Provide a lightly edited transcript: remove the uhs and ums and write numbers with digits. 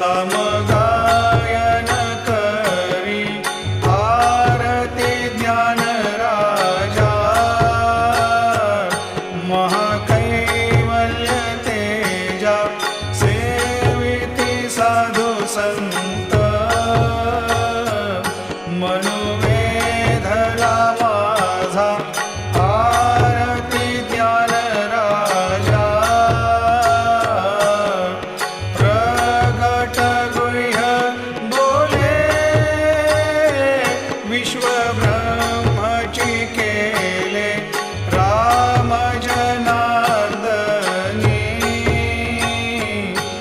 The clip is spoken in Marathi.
समगायन करी आरती ज्ञान राजा महाकैवल्य तेजा सेविती साधु संत